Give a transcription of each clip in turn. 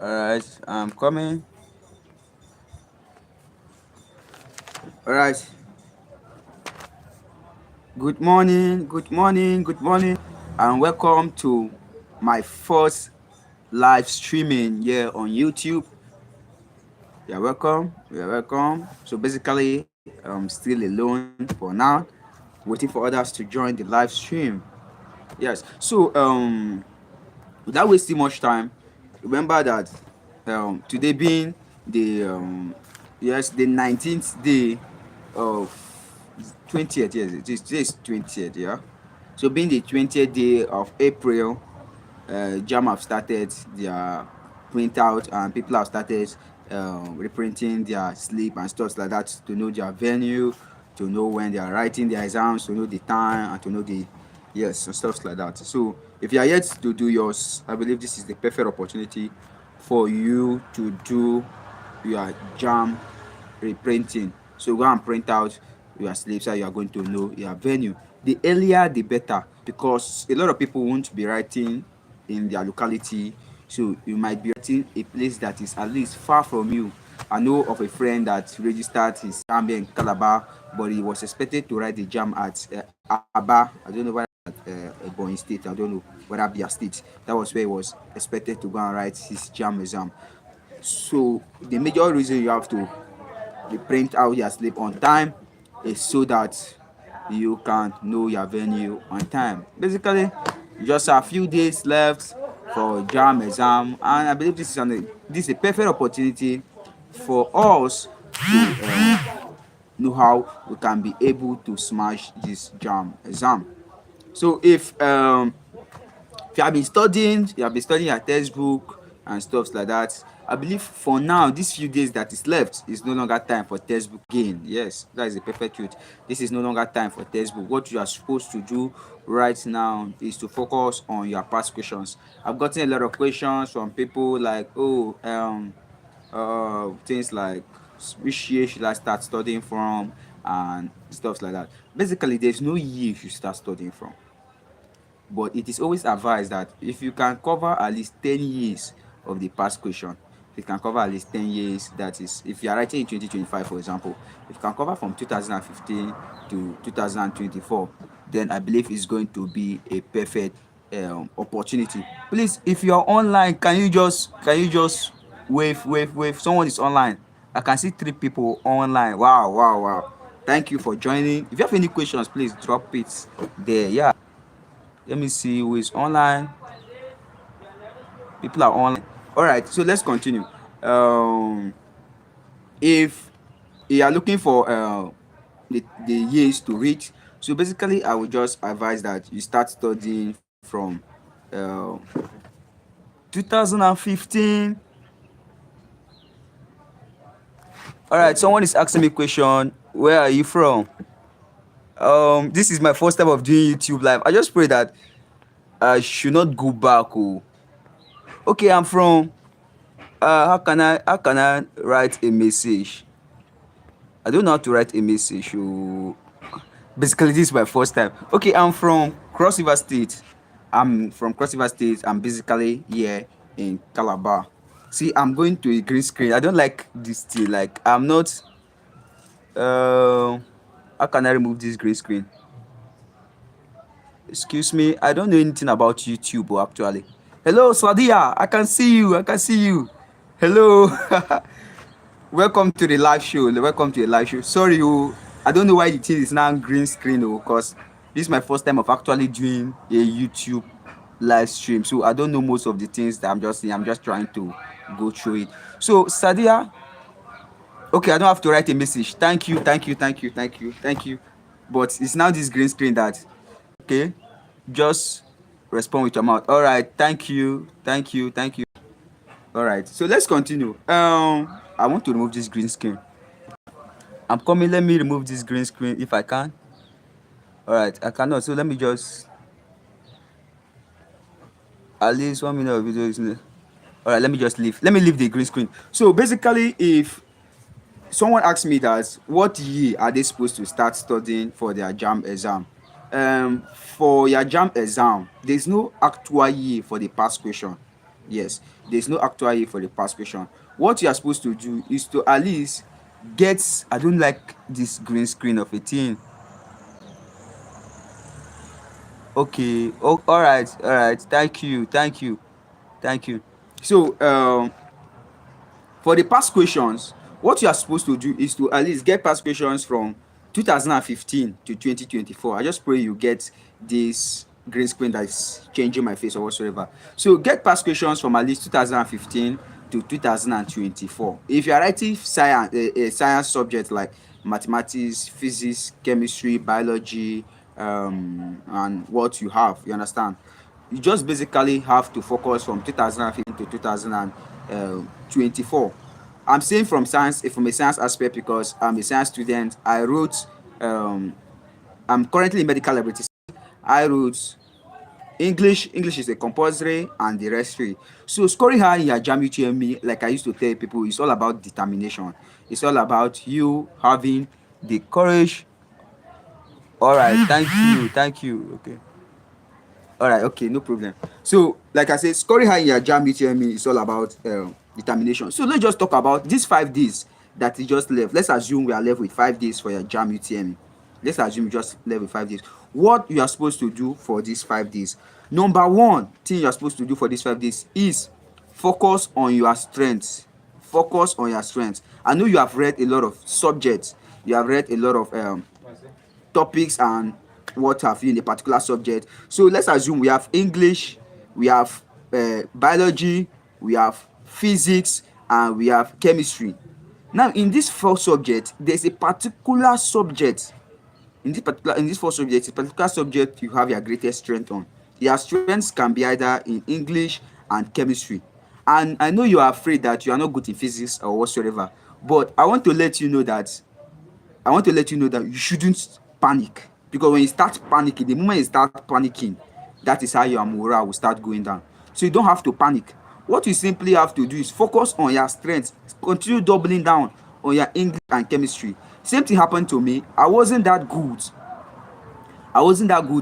Alright, I'm coming. Alright, good morning, good morning, good morning, and welcome to my first live streaming here on YouTube. You're welcome, you're welcome. So basically, I'm still alone for now, waiting for others to join the live stream. Yes, so without wasting much time, remember that today being the yes, the 19th day of 20th, yes, today is 20th, yeah. So being the 20th day of April, JAMB have started their printout, and people have started reprinting their slip and stuff like that to know their venue, to know when they are writing their exams, to know the time, and to know the yes and stuff like that. So if you are yet to do yours, I believe this is the perfect opportunity for you to do your JAMB reprinting. So go and print out your slips so you are going to know your venue. The earlier the better, because a lot of people won't be writing in their locality. So you might be writing a place that is at least far from you. I know of a friend that registered his JAMB in Calabar, but he was expected to write the JAMB at Aba. I don't know whether Ebonyi State. I don't know whether Abia State. That was where he was expected to go and write his JAMB exam. So the major reason you have to print out your slip on time is so that you can know your venue on time. Basically, just a few days left for JAMB exam, and I believe this is a perfect opportunity for us to know how we can be able to smash this JAMB exam. So if you have been studying your textbook and stuff like that, I believe for now, these few days that is left is no longer time for textbook gain. Yes, that is the perfect truth. This is no longer time for textbook. What you are supposed to do right now is to focus on your past questions. I've gotten a lot of questions from people like, oh, things like which year should I start studying from and stuff like that. Basically, there's no year you should start studying from, but it is always advised that if you can cover at least 10 years of the past question, if you can cover at least 10 years, that is, if you are writing in 2025, for example, if you can cover from 2015 to 2024, then I believe it's going to be a perfect opportunity. Please, if you are online, can you just wave? Someone is online. I can see 3 people online. Wow, wow, wow. Thank you for joining. If you have any questions, please drop it there. Yeah, let me see who is online. People are online. All right, so let's continue. If you are looking for the years to reach, so basically I would just advise that you start studying from uh, 2015. All right, someone is asking me question, where are you from? This is my first time of doing YouTube live. I just pray that I should not go back. Oh, okay, I'm from how can I write a message? I don't know how to write a message. Oh. Basically, this is my first time. Okay, I'm from Cross River State. I'm from Cross River State. I'm basically here in Calabar. See, I'm going to a green screen. I don't like this thing. Like, I'm not. Uh, how can I remove this green screen? Excuse me. I don't know anything about YouTube. Oh, actually. Hello, Sadia. I can see you. I can see you. Hello. Welcome to the live show. Welcome to the live show. Sorry, oh, I don't know why the thing is now green screen, oh, because this is my first time of actually doing a YouTube live stream. So I don't know most of the things that I'm just saying. I'm just trying to go through it. So Sadia, okay, I don't have to write a message. Thank you, thank you, thank you, thank you, thank you. But it's now this green screen that okay, just respond with your mouth. All right, thank you, thank you, thank you. All right, so let's continue. I want to remove this green screen. I'm coming. Let me remove this green screen if I can. All right, I cannot. So let me just at least 1 minute of video. All right, let me just leave. Let me leave the green screen. So basically, if someone asks me that, what year are they supposed to start studying for their JAMB exam? For your JAMB exam, there's no actual year for the past question. Yes, there's no actual year for the past question. What you are supposed to do is to at least get, I don't like this green screen of a thing. Okay. Oh, all right, all right. Thank you, thank you, thank you. So for the past questions, what you are supposed to do is to at least get past questions from 2015 to 2024. I just pray you get this green screen that is changing my face or whatsoever. So get past questions from at least 2015 to 2024. If you are writing science, a science subject like mathematics, physics, chemistry, biology, and what you have, you understand? You just basically have to focus from 2015 to 2024. I'm saying from a science aspect because I'm a science student. I wrote, um, I'm currently in medical laboratory. I wrote English is a compulsory and the rest free. So scoring high in your JAMB UTME, like I used to tell people, it's all about determination. It's all about you having the courage. All right, thank you. Okay. All right, okay, no problem. So, like I said, scoring high in your JAMB UTME is all about determination. So, let's just talk about these 5 days that you just left. Let's assume we are left with 5 days for your JAMB UTME. Let's assume you just left with 5 days. What you are supposed to do for these 5 days? Number one thing you are supposed to do for these 5 days is focus on your strengths. Focus on your strengths. I know you have read a lot of subjects. You have read a lot of topics and what have you in a particular subject. So let's assume we have English, we have biology, we have physics, and we have chemistry. Now, in this four subject, there's a particular subject. In this four subjects, a particular subject you have your greatest strength on. Your strengths can be either in English and chemistry. And I know you are afraid that you are not good in physics or whatsoever, but I want to let you know that you shouldn't panic, because when you start panicking, the moment you start panicking, that is how your morale will start going down. So you don't have to panic. What you simply have to do is focus on your strengths, continue doubling down on your English and chemistry. Same thing happened to me. I wasn't that good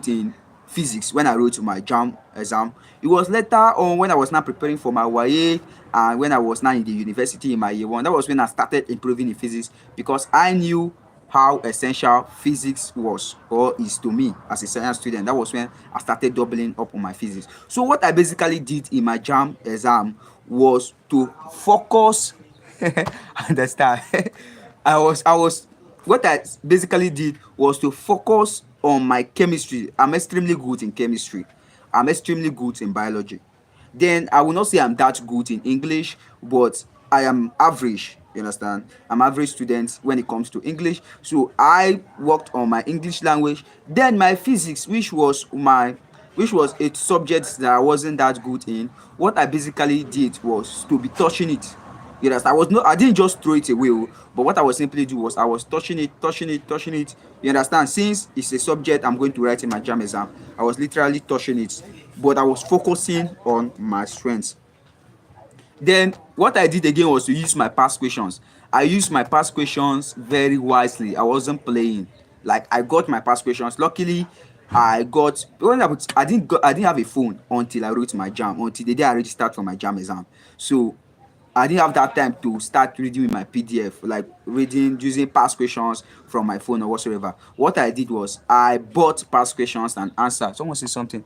in physics when I wrote my JAM exam. It was later on when I was now preparing for my YA and when I was now in the university in my year one. That was when I started improving in physics, because I knew how essential physics was or is to me as a science student. That was when I started doubling up on my physics. So what I basically did in my JAM exam was to focus. Understand? I was what I basically did was to focus on my chemistry. I'm extremely good in chemistry. I'm extremely good in biology. Then I will not say I'm that good in English, but I am average. You understand? I'm average student when it comes to English. So I worked on my English language. Then my physics, which was a subject that I wasn't that good in. What I basically did was to be touching it. You understand? I didn't just throw it away, but what I was simply do was I was touching it, touching it, touching it. You understand? Since it's a subject I'm going to write in my JAM exam, I was literally touching it, but I was focusing on my strengths. Then what I did again was to use my past questions. I used my past questions very wisely. I wasn't playing. Like, I got my past questions. Luckily, I didn't have a phone until I wrote my JAM, until the day I registered for my JAM exam. So I didn't have that time to start reading with my PDF, like reading using past questions from my phone or whatsoever. What I did was I bought past questions and answers. Someone say something.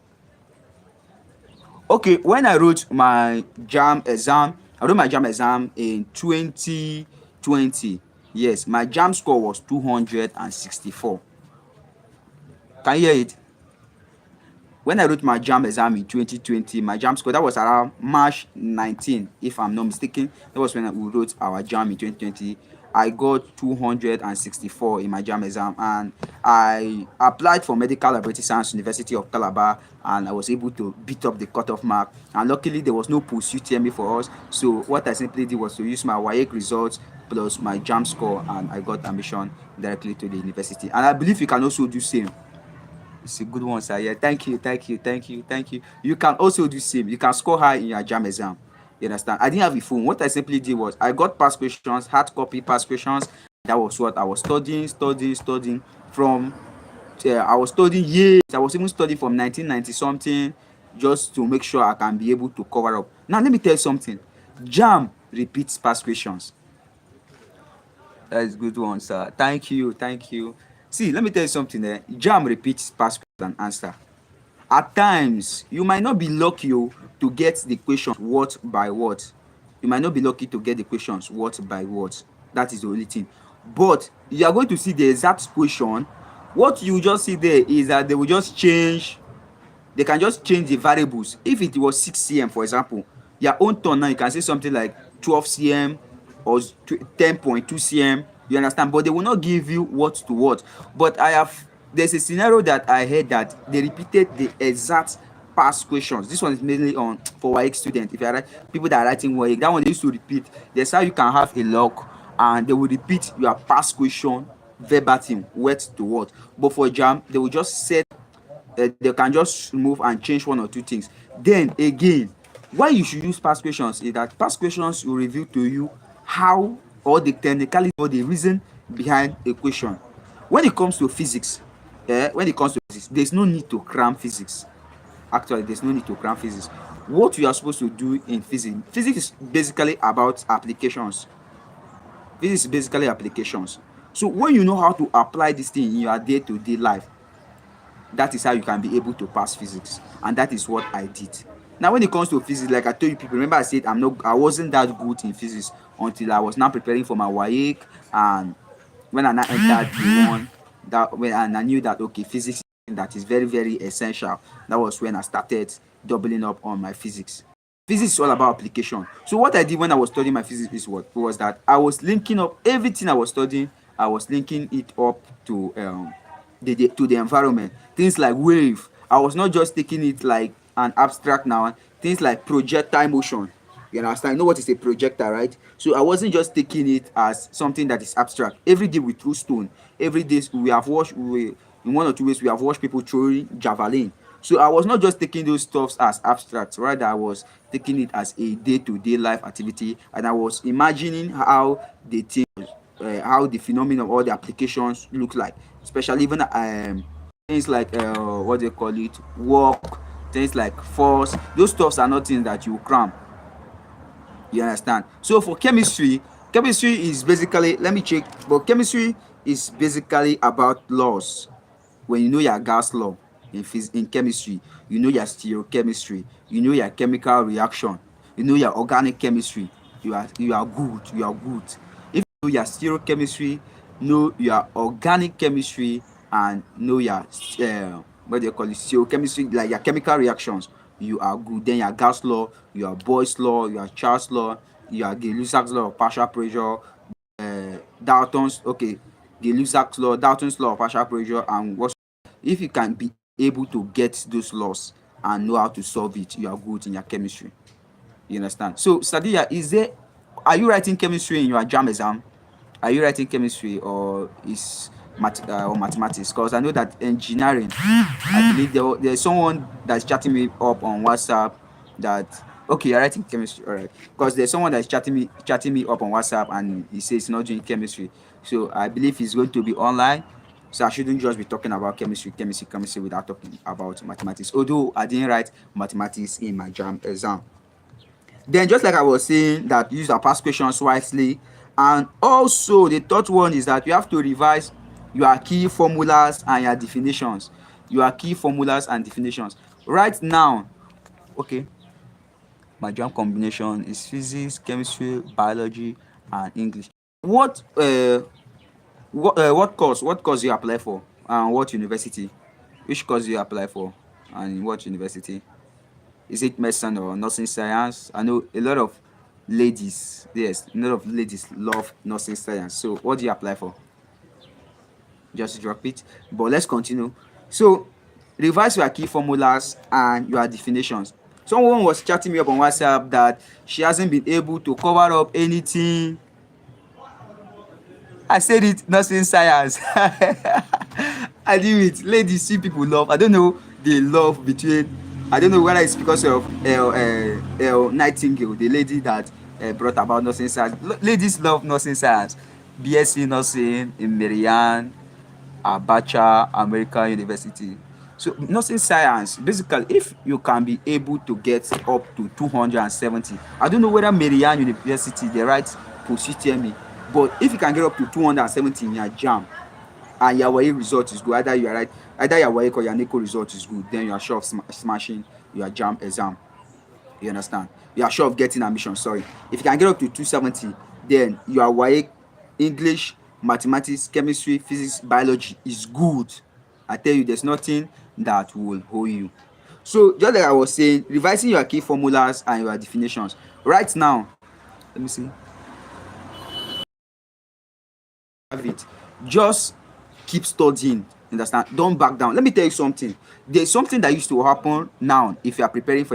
Okay, when I wrote my JAM exam, I wrote my JAM exam in 2020. Yes, my JAM score was 264. Can you hear it? When I wrote my JAM exam in 2020, my JAM score, that was around March 19, if I'm not mistaken. That was when we wrote our JAM in 2020. I got 264 in my JAM exam, and I applied for Medical Laboratory Science University of Calabar, and I was able to beat up the cutoff mark. And luckily, there was no post UTME for us. So what I simply did was to use my WAEC results plus my JAM score, and I got admission directly to the university. And I believe you can also do same. It's a good one, sir. Yeah, thank you, thank you, thank you, thank you. You can also do same. You can score high in your JAM exam. You understand? I didn't have a phone. What I simply did was I got past questions, hard copy past questions. That was what I was studying from. I was studying years. I was even studying from 1990 something. just to make sure I can be able to cover up. Now let me tell you something. JAMB repeats past questions. That's a good one, sir. Thank you, thank you. See, let me tell you something there. JAMB repeats past question and answer. At times, you might not be lucky to get the questions word by word. You might not be lucky to get the questions word by word. That is the only thing. But you are going to see the exact question. What you just see there is that they will just change, they can just change the variables. If it was 6 cm, for example, your own turn now, you can say something like 12 cm or 10.2 cm. You understand? But they will not give you word to word. But there's a scenario that I heard that they repeated the exact past questions. This one is mainly on for WAEC students. If you are people that are writing WAEC, that one they used to repeat. That's how you can have a log and they will repeat your past question verbatim, word to word. But for JAMB, they will just set they can just move and change one or two things. Then again, why you should use past questions is that past questions will reveal to you how or the technicality or the reason behind a question. When it comes to physics, there's no need to cram physics. Actually, there's no need to cram physics. What you are supposed to do in physics is basically about applications. Physics is basically applications. So when you know how to apply this thing in your day-to-day life, that is how you can be able to pass physics, and that is what I did. Now when it comes to physics, like I told you people, remember I said I wasn't that good in physics until I was now preparing for my WAEC, and when I now entered the one that when and I knew that okay, physics that is very very essential. That was when I started doubling up on my physics. Physics is all about application. So what I did when I was studying my physics is what was that I was linking up everything I was studying. I was linking it up to to the environment. Things like wave. I was not just taking it like an abstract now. Things like projectile motion. You understand? You know what is a projectile, right? So I wasn't just taking it as something that is abstract. Every day we threw stone. Every day we have watched, in one or two ways, we have watched people throwing javelin. So I was not just taking those stuffs as abstract, rather I was taking it as a day-to-day life activity, and I was imagining how the thing, how the phenomenon or the applications look like, especially even things like what they call it, work, things like force. Those stuffs are not things that you cram. You understand? So for chemistry, chemistry is basically, let me check, but chemistry is basically about laws. When you know your gas law in chemistry, you know your stereochemistry, you know your chemical reaction, you know your organic chemistry, you are good, you are good. If you know your stereochemistry, know your organic chemistry, and know your what do you call it, stereochemistry, like your chemical reactions, you are good. Then your gas law, your Boyle's law, your Charles law, your Gay-Lussac's law of partial pressure, Dalton's Gay-Lussac's law, Dalton's law of partial pressure, and what. If you can be able to get those laws and know how to solve it, you are good in your chemistry. You understand? So Sadia, are you writing chemistry in your JAMB exam? Are you writing chemistry or is or mathematics? Because I know that engineering, I believe there's someone that's chatting me up on WhatsApp that okay, you're writing chemistry, all right. Because there's someone that's chatting me up on WhatsApp and he says he's not doing chemistry. So I believe he's going to be online. So I shouldn't just be talking about chemistry without talking about mathematics. Although I didn't write mathematics in my JAMB exam. Then just like I was saying, that use our past questions wisely. And also the third one is that you have to revise your key formulas and your definitions. Your key formulas and definitions. Right now, okay, my JAMB combination is physics, chemistry, biology, and English. What course you apply for, and what university? Which course you apply for, and in what university? Is it medicine or nursing science? I know a lot of ladies, yes, a lot of ladies love nursing science. So what do you apply for? Just drop it. But let's continue. So revise your key formulas and your definitions. Someone was chatting me up on WhatsApp that she hasn't been able to cover up anything. I said it, nursing science. I do it. Ladies see people love. I don't know the love between. I don't know whether it's because of Nightingale, the lady that brought about nursing science. Ladies love nursing science. BSc nursing in Marianne, Abacha, American University. So nursing science, basically, if you can be able to get up to 270, I don't know whether Marianne University they write post UTME, but if you can get up to 270 in your JAMB and your WAEC result is good, either your WAEC or your NECO result is good, then you are sure of smashing your JAMB exam. You understand? You are sure of getting admission. Sorry. If you can get up to 270, then your WAEC, English, mathematics, chemistry, physics, biology is good. I tell you, there's nothing that will hold you. So just like I was saying, revising your key formulas and your definitions. Right now, let me see. Have it. Just keep studying. Understand? Don't back down. Let me tell you something. There's something that used to happen now if you are preparing for your